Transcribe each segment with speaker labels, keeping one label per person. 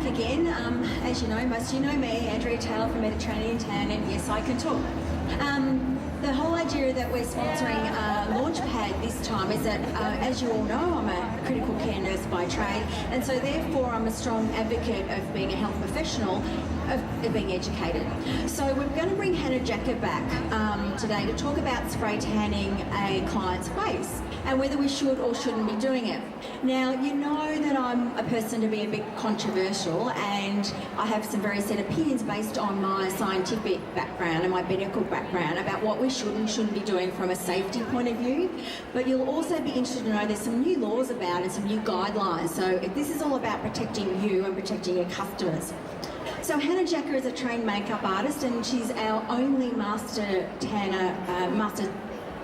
Speaker 1: back again. As you know, most of you know me, Andrea from Mediterranean Tan, and yes, I can talk. The whole idea that we're sponsoring LaunchPad this time is that, as you all know, I'm a critical care nurse by trade, and so therefore I'm a strong advocate of being a health professional, of being educated. So we're going to bring Jacka back today to talk about spray tanning a client's face and whether we should or shouldn't be doing it. Now, you know that I'm a person to be a bit controversial, and I have some very set opinions based on my scientific background and my medical background about what we should and shouldn't be doing from a safety point of view. But you'll also be interested to know there's some new laws about it and some new guidelines. So this is all about protecting you and protecting your customers. So Jacka is a trained makeup artist, and she's our only master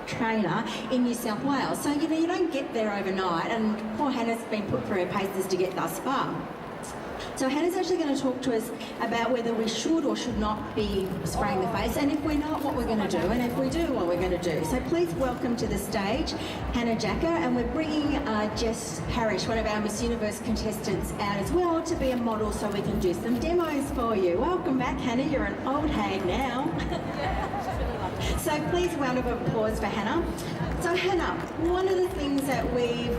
Speaker 1: trainer in New South Wales. So, you know, you don't get there overnight, and poor Hannah's been put through her paces to get thus far. So Hannah's actually going to talk to us about whether we should or should not be spraying the face, and if we're not, what we're going to do, and if we do, what we're going to do. So please welcome to the stage Jacka, and we're bringing Jess Parrish, one of our Miss Universe contestants, out as well to be a model so we can do some demos for you. Welcome back, Hannah. You're an old hag now. So please, round of applause for Hannah. So Hannah, one of the things that we've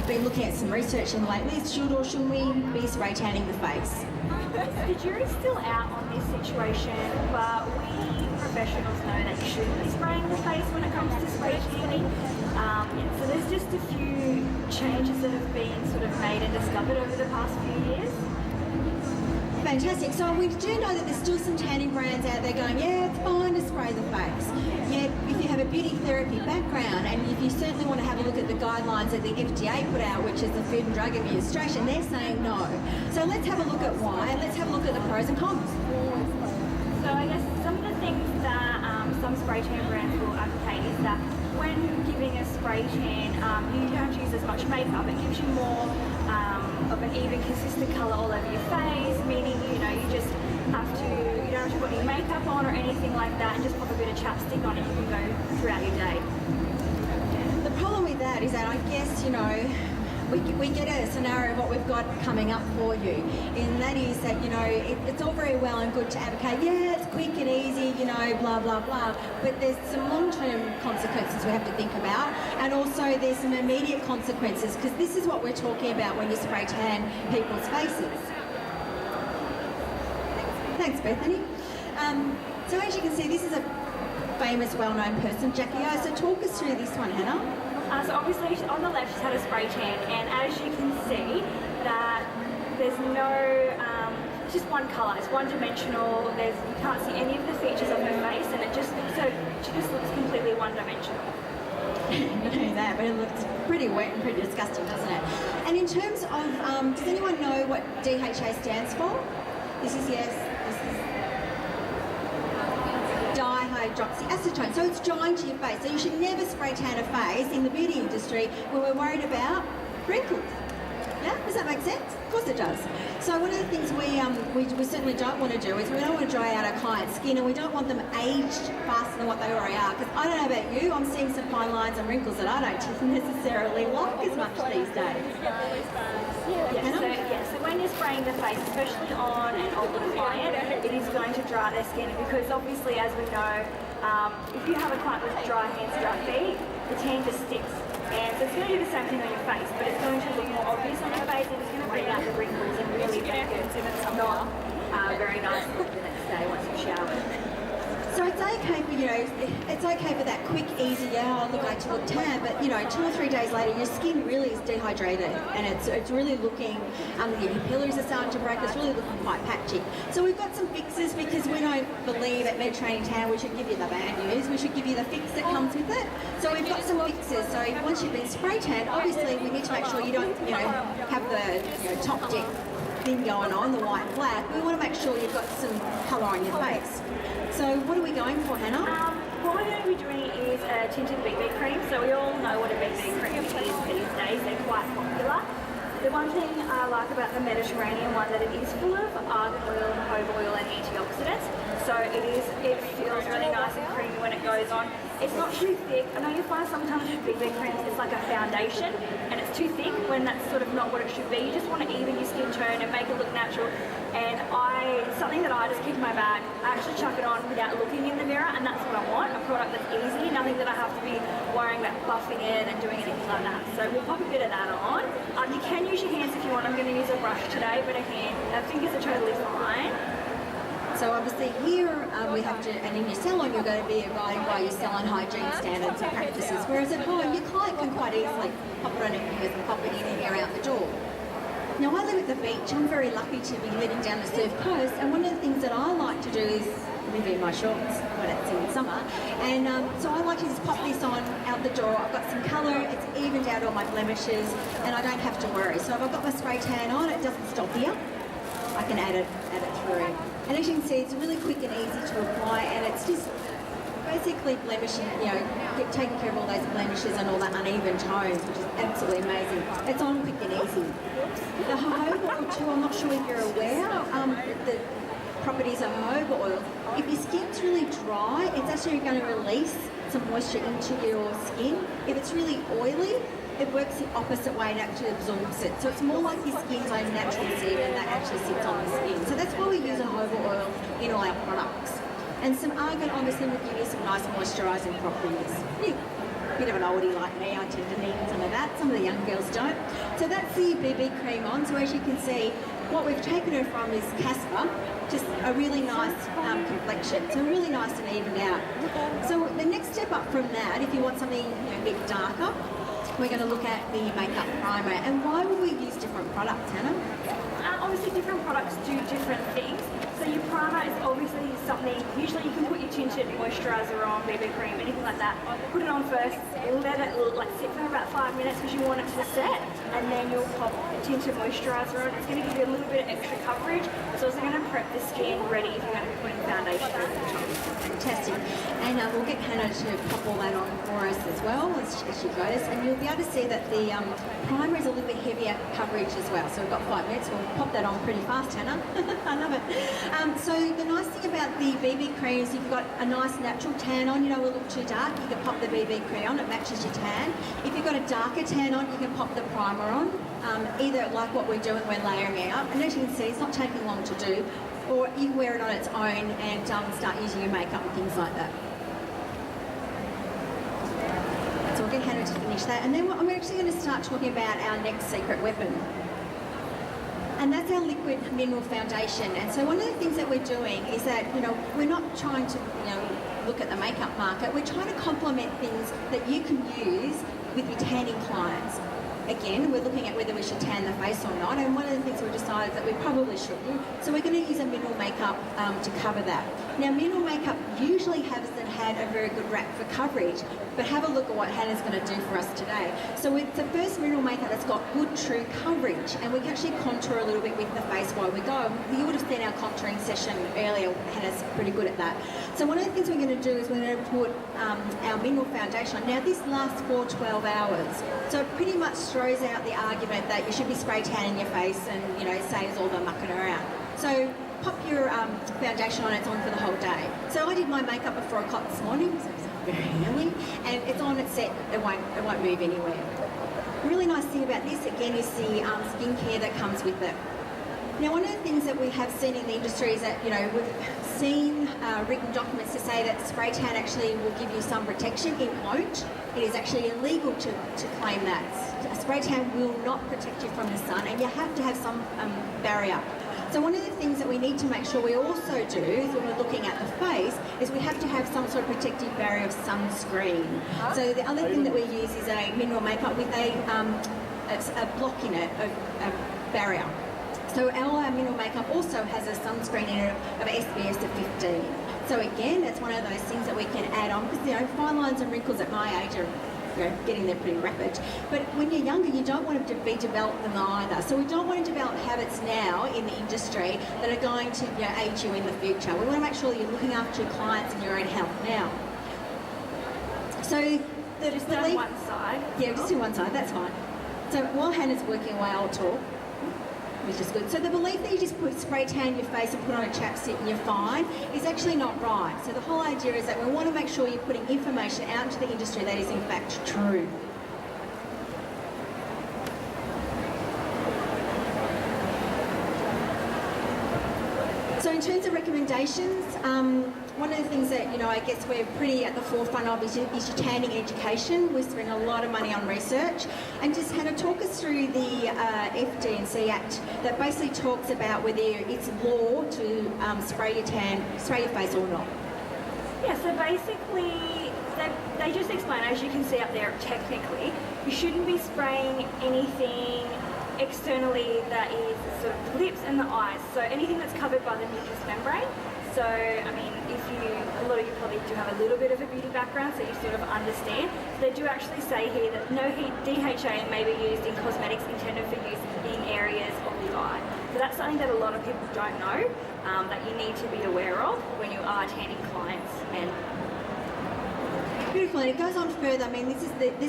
Speaker 1: been looking at some research in lately is should or shouldn't we be spray tanning the face?
Speaker 2: The jury's still out on this situation, but we professionals know that you shouldn't be spraying the face when it comes to spray tanning. So there's just a few changes that have been sort of made and discovered over the past few years.
Speaker 1: Fantastic. So we do know that there's still some tanning brands out there going, yeah, it's fine to spray the face. Yet if you have a beauty therapy background, and if you certainly want to have a look at the guidelines that the FDA put out, which is the Food and Drug Administration, they're saying no. So let's have a look at why, and let's have a look at the pros and cons.
Speaker 2: So I guess some of the things that some spray tan brands will advocate is that when giving a spray tan, you don't use as much makeup. It gives you more of an even, consistent colour all over your face, meaning, you know, you don't have to put any makeup on or anything like that, and just pop a bit of chapstick on it. You can go throughout your day.
Speaker 1: The problem with that is that I guess, you know, we get a scenario of what we've got coming up for you, and that is that, you know, it's all very well and good to advocate, yeah, it's quick and easy, you know, blah, blah, blah, but there's some long-term consequences we have to think about, and also there's some immediate consequences, because this is what we're talking about when you spray tan people's faces. Thanks, Bethany. So as you can see, this is a famous, well-known person, Jacka. So talk us through this one, Hannah.
Speaker 2: So obviously on the left she's had a spray tan, and as you can see that there's no, it's just one colour, it's one-dimensional, you can't see any of the features of her face, and she just looks completely one-dimensional.
Speaker 1: Not only that, but it looks pretty wet and pretty disgusting, doesn't it? And in terms of, does anyone know what DHA stands for? This is dihydroxyacetone. So it's drying to your face. So you should never spray tan a face in the beauty industry when we're worried about wrinkles. Yeah, does that make sense? Of course it does. So one of the things we certainly don't want to do is we don't want to dry out our client's skin, and we don't want them aged faster than what they already are. Because I don't know about you, I'm seeing some fine lines and wrinkles that I don't necessarily like as much these days.
Speaker 2: So when you're spraying the face, especially on an older client, it is going to dry their skin, because obviously, as we know, if you have a client with dry hands, dry feet, the tan just sticks. And so it's going to do the same thing on your face, but it's going to look more obvious on your face, and it's going to bring out the wrinkles and really make it not very nice the next day once you've showered.
Speaker 1: So it's okay for, you know, it's okay for that quick, easy, yeah, I'll look like to look tan, but, you know, 2 or 3 days later, your skin really is dehydrated, and it's really looking, your capillaries are starting to break, it's really looking quite patchy. So we've got some fixes, because we don't believe at Mediterranean Tan we should give you the bad news, we should give you the fix that comes with it. So we've got some fixes. So once you've been spray tanned, obviously we need to make sure you don't, you know, have the top deck thing going on, the white flag. We want to make sure you've got some colour on your face. So what are we going for, Hannah?
Speaker 2: What we're going to be doing is a tinted BB cream. So we all know what a BB cream is these days. They're quite popular. The one thing I like about the Mediterranean one that it is full of argan oil and jojoba oil and antioxidants. So it feels really nice and creamy when it goes on. It's not too thick. I know you find sometimes with BB creams it's like a foundation and it's too thick when that's sort of not what it should be. You just want to even your skin tone and make it look natural. And something that I just keep in my bag, I actually chuck it on without looking in the mirror, and that's what I want, a product that's easy, nothing that I have to be worrying about buffing in and doing anything like that. So we'll pop a bit of that on. You can use your hands if you want. I'm going to use a brush today, but again, fingers are totally fine.
Speaker 1: So obviously here we have to, and in your salon you're going to be abiding by your salon hygiene standards and practices, whereas at home your client can quite easily pop it on their fingers and pop it in and out the door. Now I live at the beach, I'm very lucky to be living down the Surf Coast, and one of the things that I like to do is live in my shorts when it's in summer, and so I like to just pop this on out the door. I've got some colour, it's evened out all my blemishes, and I don't have to worry. So if I've got my spray tan on, it doesn't stop here. I can add it through. And as you can see, it's really quick and easy to apply, and it's just basically blemishing, taking care of all those blemishes and all that uneven tones, which is absolutely amazing. It's on quick and easy. The jojoba oil too, I'm not sure if you're aware, the properties of jojoba oil. If your skin's really dry, it's actually going to release some moisture into your skin. If it's really oily, it works the opposite way and actually absorbs it. So it's more like your skin's own natural sebum that actually sits on the skin. So that's why we use a jojoba oil in all our products. And some argan obviously will give you some nice moisturising properties. Bit of an oldie like me, I tend to need some of that. Some of the young girls don't. So that's the BB cream on. So as you can see, what we've taken her from is Casper, just a really nice complexion. So really nice and evened out. So the next step up from that, if you want something a bit darker, we're going to look at the makeup primer. And why would we use different products, Hannah?
Speaker 2: Obviously different products do different things. So your primer is obviously something, usually you can put your tinted moisturiser on, BB cream, anything like that. Put it on first, let it sit for about 5 minutes because you want it to set, and then you'll pop the tinted moisturiser on. It's going to give you a little bit of extra coverage. It's also going to prep the skin ready if you're going to be putting foundation over the top.
Speaker 1: Fantastic. And we'll get Hannah to pop all that on for us as well as she goes, and you'll be able to see that the primer is a little bit heavier coverage as well. So we've got 5 minutes, we'll pop that on pretty fast, Hannah. I love it. So the nice thing about the BB cream is if you've got a nice natural tan on, you don't want to look too dark, you can pop the BB cream on, it matches your tan. If you've got a darker tan on, you can pop the primer on, either like what we're doing, we're layering it up. And as you can see, it's not taking long to do, or you can wear it on its own and start using your makeup and things like that. So we'll get Hannah to finish that. And then I'm actually going to start talking about our next secret weapon. And that's our liquid mineral foundation. And so one of the things that we're doing is that, we're not trying to, look at the makeup market. We're trying to complement things that you can use with your tanning clients. Again, we're looking at whether we should tan the face or not, and one of the things we've decided that we probably shouldn't. So we're going to use a mineral makeup to cover that. Now, mineral makeup usually hasn't had a very good rap for coverage, but have a look at what Hannah's going to do for us today. So it's the first mineral makeup that's got good, true coverage, and we can actually contour a little bit with the face while we go. You would have seen our contouring session earlier. Hannah's pretty good at that. So one of the things we're going to do is we're going to put our mineral foundation on. Now, this lasts for 12 hours, so it pretty much throws out the argument that you should be spray tanning your face and, saves all the mucking around. So pop your foundation on, it's on for the whole day. So I did my makeup at 4 o'clock this morning, so it's very early, and it's on, it's set, it won't move anywhere. The really nice thing about this, again, is the skincare that comes with it. Now, one of the things that we have seen in the industry is that, we've seen written documents to say that spray tan actually will give you some protection. It won't. It is actually illegal to claim that. A spray tan will not protect you from the sun, and you have to have some barrier. So one of the things that we need to make sure we also do is when we're looking at the face is we have to have some sort of protective barrier of sunscreen. So the other thing that we use is a mineral makeup with a block in it, a barrier. So our mineral makeup also has a sunscreen in it of SPF of 15. So again, that's one of those things that we can add on because, fine lines and wrinkles at my age are getting there pretty rapid. But when you're younger, you don't want to be developed them either. So we don't want to develop habits now in the industry that are going to age you in the future. We want to make sure that you're looking after your clients and your own health now. So
Speaker 2: just on one side.
Speaker 1: Yeah, just do one side, that's fine. So while Hannah's working away, I'll talk, which is good. So the belief that you just spray tan your face and put on a chapstick and you're fine is actually not right. So the whole idea is that we want to make sure you're putting information out into the industry that is in fact true. So in terms of recommendations, one of the things that, I guess we're pretty at the forefront of is your tanning education. We're spending a lot of money on research. And just Hannah, talk us through the FD&C Act that basically talks about whether it's law to spray your face or not.
Speaker 2: Yeah, so basically they just explain, as you can see up there, technically, you shouldn't be spraying anything externally that is sort of the lips and the eyes, so anything that's covered by the mucous membrane. So, I mean, a lot of you probably do have a little bit of a beauty background, so you sort of understand. So they do actually say here that no DHA may be used in cosmetics intended for use in areas of the eye. So that's something that a lot of people don't know, that you need to be aware of when you are tanning clients. And
Speaker 1: beautiful, and it goes on further. I mean, this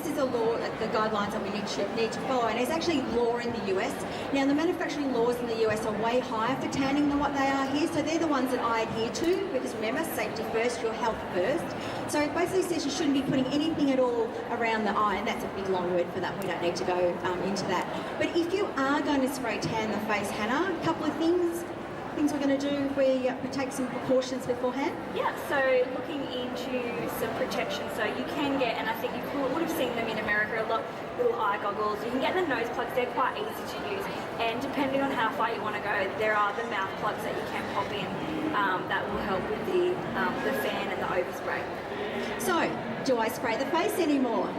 Speaker 1: is a law, the guidelines that we need to follow, and it's actually law in the US. Now, the manufacturing laws in the US are way higher for tanning than what they are here, so they're the ones that I adhere to, because remember, safety first, your health first. So it basically says you shouldn't be putting anything at all around the eye, and that's a big long word for that. We don't need to go into that. But if you are going to spray tan the face, Hannah, a couple of things we're going to do if we take some precautions beforehand?
Speaker 2: Yeah, so looking into some protection, so you can get, and I think you would have seen them in America a lot, little eye goggles. You can get the nose plugs, they're quite easy to use, and depending on how far you want to go, there are the mouth plugs that you can pop in that will help with the fan and the overspray.
Speaker 1: So, do I spray the face anymore?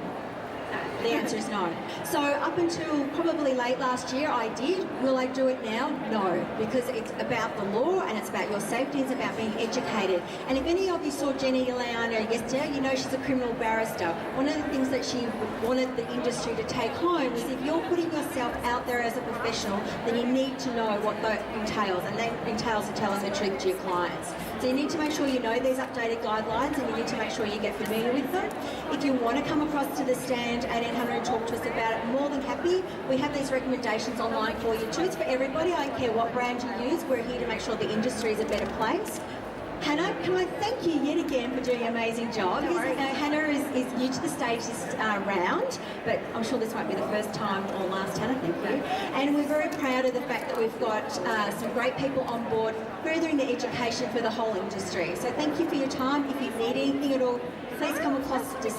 Speaker 1: The answer is no. So up until probably late last year, I did. Will I do it now? No, because it's about the law and it's about your safety. It's about being educated. And if any of you saw Jenny Leana yesterday, you know she's a criminal barrister. One of the things that she wanted the industry to take home was if you're putting yourself out there as a professional, then you need to know what that entails, and that entails to telling the truth to your clients. So you need to make sure you know these updated guidelines, and you need to make sure you get familiar with them. If you want to come across to the stand 1800 and talk to us about it, more than happy. We have these recommendations online for you too. It's for everybody. I don't care what brand you use. We're here to make sure the industry is a better place. Hannah, can I thank you yet again for doing an amazing job? Hannah is new to the stage this round, but I'm sure this won't be the first time or last, Hannah, thank you. And we're very proud of the fact that we've got some great people on board furthering the education for the whole industry. So thank you for your time. If you need anything at all, please come across the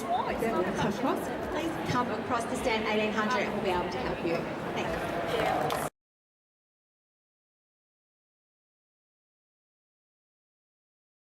Speaker 1: stand 1800 and we'll be able to help you. Thank you.